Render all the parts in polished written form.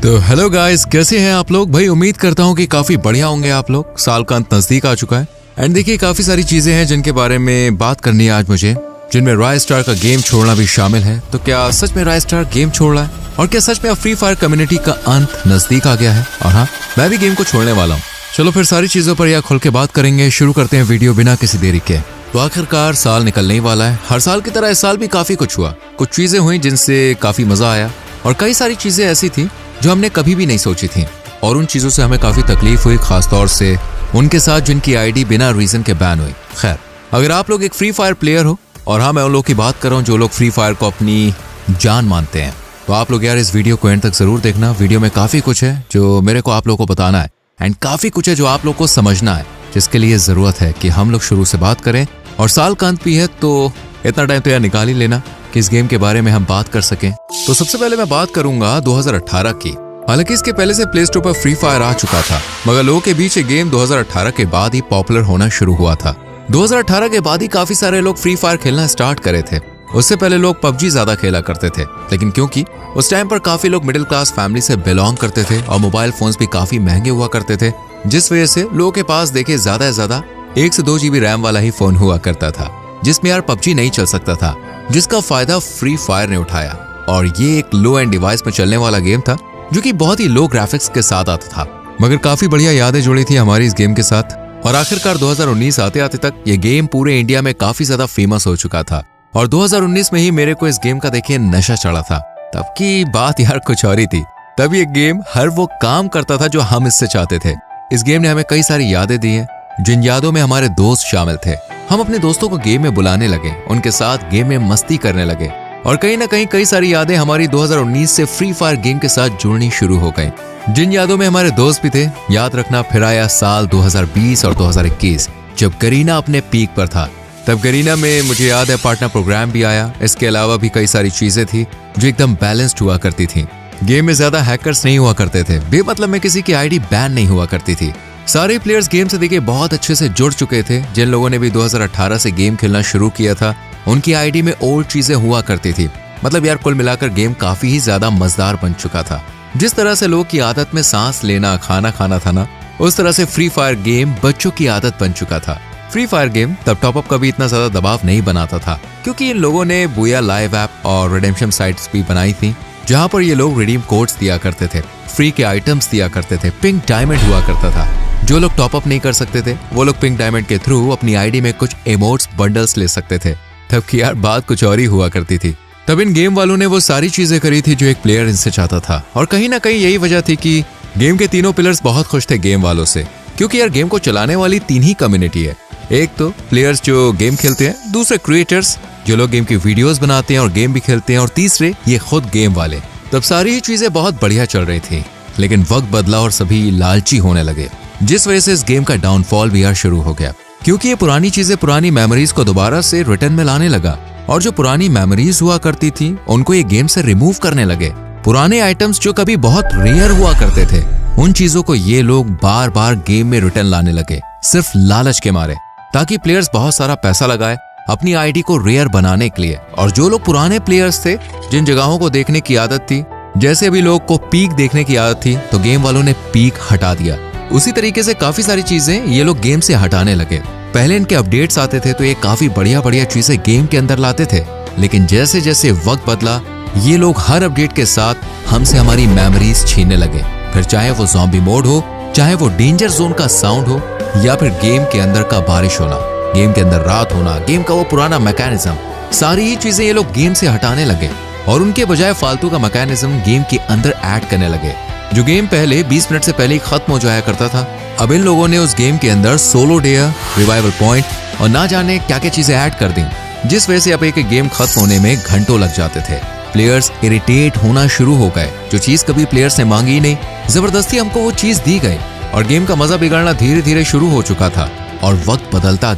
तो hello guys, कैसे हैं आप लोग? भाई उम्मीद करता हूं कि काफी बढ़िया होंगे आप लोग। साल का अंत नजदीक आ चुका है एंड देखिए काफी सारी चीजें हैं जिनके बारे में बात करनी है आज मुझे, जिनमें रॉयस्टार का गेम छोड़ना भी शामिल है। तो क्या सच में रॉयस्टार गेम छोड़ रहा है? और क्या सच में अब फ्री फायर कम्युनिटी का अंत नजदीक आ गया है? और हाँ, मैं भी गेम को छोड़ने वाला हूँ। चलो फिर सारी चीजों पर यह खुल के बात करेंगे। शुरू करते हैं वीडियो बिना किसी देरी के। तो आखिरकार साल निकलने ही वाला है। हर साल की तरह इस साल भी काफी कुछ हुआ। कुछ चीजें हुई जिनसे काफी मजा आया और कई सारी चीजें ऐसी थी जो हमने कभी भी नहीं सोची थी और उन चीजों से हमें काफी तकलीफ हुई, खासतौर से उनके साथ जिनकी आईडी बिना रीजन के बैन हुई। खैर, अगर आप लोग एक फ्री फायर प्लेयर हो, और हाँ मैं उन लोगों की बात कर रहा हूँ जो लोग फ्री फायर को अपनी जान मानते हैं, तो आप लोग यार इस वीडियो को एंड तक जरूर देखना। वीडियो में काफी कुछ है जो मेरे को आप लोगों को बताना है एंड काफी कुछ है जो आप लोग को समझना है, जिसके लिए जरूरत है कि हम लोग शुरू से बात करें। और साल का अंत भी है तो इतना टाइम तो यार निकाल ही लेना कि इस गेम के बारे में हम बात कर सकें। तो सबसे पहले मैं बात करूंगा 2018 की। हालांकि इसके पहले से प्ले स्टोर पर फ्री फायर आ चुका था, मगर लोगों के बीच ये गेम 2018 के बाद ही पॉपुलर होना शुरू हुआ था। 2018 के बाद ही काफी सारे लोग फ्री फायर खेलना स्टार्ट करे थे। उससे पहले लोग पबजी ज्यादा खेला करते थे, लेकिन क्योंकि उस टाइम पर काफी लोग मिडिल क्लास फैमिली से बिलोंग करते थे और मोबाइल फोन्स भी काफी महंगे हुआ करते थे, जिस वजह से लोगों के पास देखे ज्यादा से ज्यादा 1 से 2 GB रैम वाला ही फोन हुआ करता था, जिसमें यार पबजी नहीं चल सकता था, जिसका फायदा फ्री फायर ने उठाया। और ये एक लो एंड डिवाइस में चलने वाला गेम था जो कि बहुत ही लो ग्राफिक्स के साथ आता था, मगर काफी बढ़िया यादें जुड़ी थी हमारी इस गेम के साथ। और आखिरकार 2019 आते आते तक ये गेम पूरे इंडिया में काफी ज्यादा फेमस हो चुका था। और 2019 में ही मेरे को इस गेम का देखिए नशा चढ़ा था। तब की बात यार कुछ और ही थी। तब ये गेम हर वो काम करता था जो हम इससे चाहते थे। इस गेम ने हमें कई सारी यादें दी है, जिन यादों में हमारे दोस्त शामिल थे। हम अपने दोस्तों को गेम में बुलाने लगे, उनके साथ गेम में मस्ती करने लगे और कहीं ना कहीं कई सारी यादें हमारी 2019 से फ्री फायर गेम के साथ जुड़नी शुरू हो गई। जिन यादों में हमारे दोस्त भी थे। याद रखना, फिर आया साल 2020 और 2021 जब गरीना अपने पीक पर था। तब गरीना में मुझे याद है पार्टनर प्रोग्राम भी आया। इसके अलावा भी कई सारी चीजें थी जो एकदम बैलेंस्ड हुआ करती थी। गेम में ज्यादा हैकर्स नहीं हुआ करते थे, बेमतलब में किसी की आईडी बैन नहीं हुआ करती थी। सारे प्लेयर्स गेम से देखिए बहुत अच्छे से जुड़ चुके थे। जिन लोगों ने भी 2018 से गेम खेलना शुरू किया था, उनकी आईडी में और चीजें हुआ करती थी। मतलब यार कुल मिलाकर गेम काफी ही ज्यादा मजेदार बन चुका था। जिस तरह से लोग की आदत में सांस लेना, खाना खाना था ना, उस तरह से फ्री फायर गेम बच्चों की आदत बन चुका था। फ्री फायर गेम तब टॉपअप का भी इतना ज्यादा दबाव नहीं बनाता था, क्योंकि इन लोगों ने बुया लाइव ऐप और रिडेम्पशन साइट्स भी बनाई थी, जहां पर ये लोग रिडीम कोड्स दिया करते थे, फ्री के आइटम्स दिया करते थे, पिंक डायमंड हुआ करता था। जो लोग टॉपअप नहीं कर सकते थे वो लोग पिंक डायमंड के थ्रू अपनी आईडी में कुछ इमोट्स बंडल्स ले सकते थे। तब की यार बात कुछ और ही हुआ करती थी। तब इन गेम वालों ने वो सारी चीजें करी थी जो एक प्लेयर इनसे चाहता था। और कहीं ना कहीं यही वजह थी कि गेम के तीनों पिलर्स बहुत खुश थे गेम वालों से, क्योंकि यार गेम को चलाने वाली 3 ही कम्युनिटी है। एक तो प्लेयर्स जो गेम खेलते हैं, दूसरे क्रिएटर्स जो लोग गेम की वीडियोस बनाते हैं और गेम भी खेलते हैं, और तीसरे ये खुद गेम वाले। तब सारी ही चीजें बहुत बढ़िया चल रही थी, लेकिन वक्त बदला और सभी लालची होने लगे, जिस वजह से इस गेम का डाउनफॉल भी यार शुरू हो गया। क्योंकि ये पुरानी चीजें, पुरानी मेमोरीज को दोबारा से रिटर्न में लाने लगा, और जो पुरानी मेमोरीज हुआ करती थी उनको ये गेम से रिमूव करने लगे। पुराने आइटम्स जो कभी बहुत रेयर हुआ करते थे, उन चीजों को ये लोग बार बार गेम में रिटर्न लाने लगे, सिर्फ लालच के मारे, ताकि प्लेयर्स बहुत सारा पैसा लगाए अपनी आईडी को रेयर बनाने के लिए। और जो लोग पुराने प्लेयर्स थे, जिन जगहों को देखने की आदत थी, जैसे अभी लोग को पीक देखने की आदत थी, तो गेम वालों ने पीक हटा दिया। उसी तरीके से काफी सारी चीजें ये लोग गेम से हटाने लगे। पहले इनके अपडेट्स आते थे तो ये काफी बढ़िया बढ़िया चीजें गेम के अंदर लाते थे, लेकिन जैसे जैसे वक्त बदला, ये लोग हर अपडेट के साथ हमसे हमारी मेमोरीज छीनने लगे। फिर चाहे वो ज़ॉम्बी मोड हो, चाहे वो डेंजर जोन का साउंड हो, या फिर गेम के अंदर का बारिश होना, गेम के अंदर रात होना, गेम का वो पुराना मैकेनिज्म, सारी ही चीजें ये लोग गेम से हटाने लगे और उनके बजाय फालतू का मैकेनिज्म गेम के अंदर ऐड करने लगे। जो गेम पहले 20 मिनट से पहले ही खत्म हो जाया करता था, अब इन लोगों ने उस गेम के अंदर सोलो डेयर, रिवाइवल पॉइंट और ना जाने क्या क्या चीजें ऐड कर दी, जिस वजह से अब एक गेम खत्म होने में घंटों लग जाते थे। प्लेयर्स इरिटेट होना शुरू हो गए। जो चीज कभी प्लेयर्स ने मांगी ही नहीं, जबरदस्ती हमको वो चीज दी गई और गेम का मजा बिगड़ना धीरे धीरे शुरू हो चुका था। और वक्त बदलता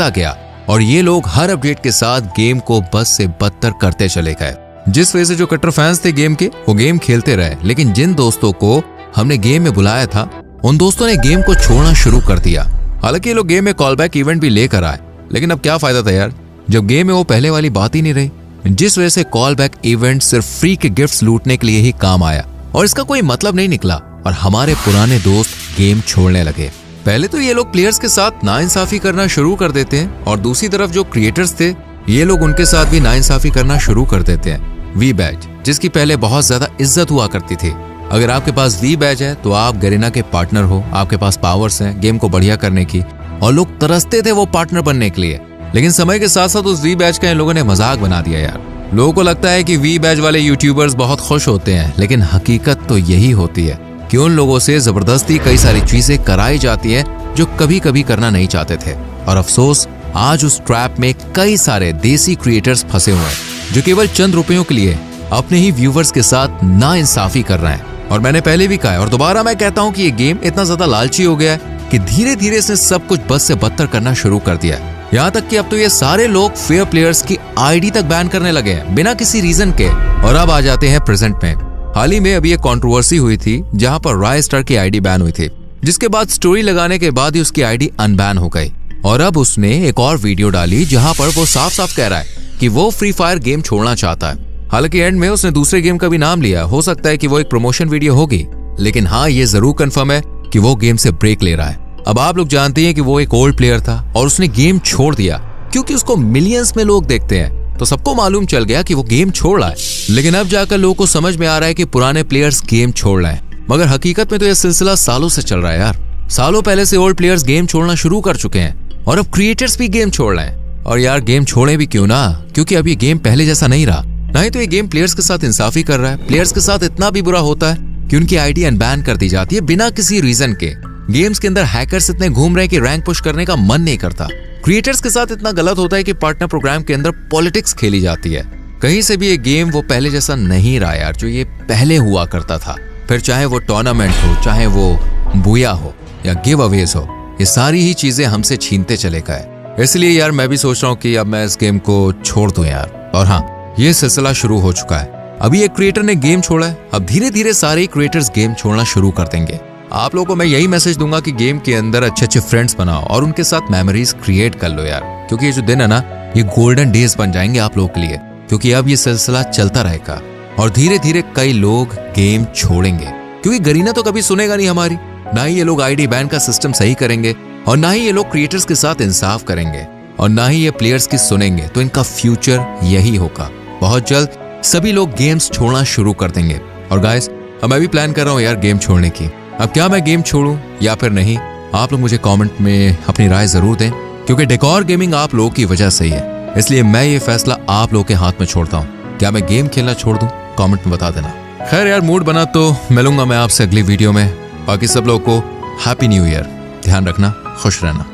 गया और ये लोग हर अपडेट के साथ गेम को बद से बदतर करते चले गए, जिस वजह से जो कट्टर फैंस थे गेम के, वो गेम खेलते रहे, लेकिन जिन दोस्तों को हमने गेम में बुलाया था, उन दोस्तों ने गेम को छोड़ना शुरू कर दिया। हालांकि ये लोग गेम में कॉल बैक इवेंट भी लेकर आए, लेकिन अब क्या फायदा था यार, जब गेम में वो पहले वाली बात ही नहीं रही, जिस वजह से कॉल बैक इवेंट सिर्फ फ्री के गिफ्ट्स लूटने के लिए ही काम आया। और इसका कोई मतलब नहीं निकला और हमारे पुराने दोस्त गेम छोड़ने लगे। पहले तो ये लोग प्लेयर्स के साथ नाइंसाफी करना शुरू कर देते हैं और दूसरी तरफ जो क्रिएटर्स थे ये लोग उनके साथ भी नाइंसाफी करना शुरू कर देते हैं। वी बैज, जिसकी पहले बहुत ज्यादा इज्जत हुआ करती थी। अगर आपके पास वी बैज है तो आप गरीना के पार्टनर हो, आपके पास पावर्स हैं गेम को बढ़िया करने की, और लोग तरसते थे वो पार्टनर बनने के लिए। लेकिन समय के साथ साथ उस वी बैज का इन लोगों ने मजाक बना दिया यार। लोगों को लगता है कि वी बैज वाले यूट्यूबर्स बहुत खुश होते हैं, लेकिन हकीकत तो यही होती है कि उन लोगों से जबरदस्ती कई सारी चीजें कराई जाती है जो कभी कभी करना नहीं चाहते थे। और अफसोस आज उस ट्रैप में कई सारे देसी क्रिएटर्स फंसे हुए हैं जो केवल चंद रुपयों के लिए अपने ही व्यूवर्स के साथ नाइंसाफी कर रहे हैं। और मैंने पहले भी कहा है और दोबारा मैं कहता हूँ कि ये गेम इतना ज्यादा लालची हो गया है कि धीरे धीरे इसने सब कुछ बद से बदतर करना शुरू कर दिया है। यहाँ तक कि अब तो ये सारे लोग फेयर प्लेयर्स की आईडी तक बैन करने लगे हैं बिना किसी रीजन के। और अब आ जाते हैं प्रेजेंट में। हाल ही में अभी एक कंट्रोवर्सी हुई थी जहां पर रायस्टार की आईडी बैन हुई थी, जिसके बाद स्टोरी लगाने के बाद ही उसकी आईडी अनबैन हो गई। और अब उसने एक और वीडियो डाली जहां पर वो साफ साफ कह रहा है कि वो फ्री फायर गेम छोड़ना चाहता है। हालांकि एंड में उसने दूसरे गेम का भी नाम लिया, हो सकता है कि वो एक प्रमोशन वीडियो होगी, लेकिन हाँ ये जरूर कंफर्म है कि वो गेम से ब्रेक ले रहा है। अब आप लोग जानते हैं कि वो एक ओल्ड प्लेयर था और उसने गेम छोड़ दिया क्योंकि उसको मिलियंस में लोग देखते हैं, तो सबको मालूम चल गया कि वो गेम छोड़ रहा है। लेकिन अब जाकर लोगों को समझ में आ रहा है कि पुराने प्लेयर्स गेम छोड़ रहे हैं, मगर हकीकत में तो यह सिलसिला सालों से चल रहा है यार। सालों पहले से ओल्ड प्लेयर्स गेम छोड़ना शुरू कर चुके हैं और अब क्रिएटर्स भी गेम छोड़ रहे हैं। और यार गेम छोड़े भी क्यों ना, क्योंकि अब ये गेम पहले जैसा नहीं रहा। ना ही तो ये गेम प्लेयर्स के साथ इंसाफी कर रहा है, प्लेयर्स के साथ इतना भी बुरा होता है कि उनकी आईडी अनबैन कर दी जाती है बिना किसी रीजन के। गेम्स के अंदर हैकर्स इतने घूम रहे हैं कि रैंक पुश करने का मन नहीं करता। क्रिएटर्स के साथ इतना गलत होता है कि पार्टनर प्रोग्राम के अंदर पॉलिटिक्स खेली जाती है। कहीं से भी ये गेम वो पहले जैसा नहीं रहा यार जो ये पहले हुआ करता था। फिर चाहे वो टूर्नामेंट हो, चाहे वो बुया हो या गिव अवेज हो, ये सारी ही चीजें हमसे छीनते चले गए। इसलिए यार मैं भी सोच रहा हूँ कि अब मैं इस गेम को छोड़ दूं यार। और हाँ, ये सिलसिला शुरू हो चुका है। अभी एक क्रिएटर ने गेम छोड़ा है, अब धीरे धीरे सारे क्रिएटर्स गेम छोड़ना शुरू कर देंगे। आप लोगों को मैं यही मैसेज दूंगा कि गेम के अंदर अच्छे अच्छे फ्रेंड्स बनाओ और उनके साथ मेमोरीज क्रिएट कर लो यार, क्योंकि ये जो दिन है ना ये गोल्डन डेज बन जाएंगे आप लोगों के लिए, क्योंकि अब ये सिलसिला चलता रहेगा और धीरे धीरे कई लोग गेम छोड़ेंगे। क्योंकि गरीना तो कभी सुनेगा नहीं हमारी, ना ही ये लोग आईडी बैन का सिस्टम सही करेंगे और ना ही ये लोग क्रिएटर्स के साथ इंसाफ करेंगे और ना ही ये प्लेयर्स की सुनेंगे। तो इनका फ्यूचर यही होगा। बहुत जल्द सभी लोग गेम्स छोड़ना शुरू कर देंगे। और गाइस अब मैं भी प्लान कर रहा हूँ यार गेम छोड़ने की। अब क्या मैं गेम छोड़ूं या फिर नहीं, आप लोग मुझे कमेंट में अपनी राय जरूर दें, क्योंकि डेकोर गेमिंग आप लोगों की वजह से ही है, इसलिए मैं ये फैसला आप लोगों के हाथ में छोड़ता हूँ। क्या मैं गेम खेलना छोड़ दूं? कमेंट में बता देना। खैर यार मूड बना तो मिलूंगा मैं आपसे अगली वीडियो में। बाकी सब लोगों को हैप्पी न्यू ईयर। ध्यान रखना, खुश रहना।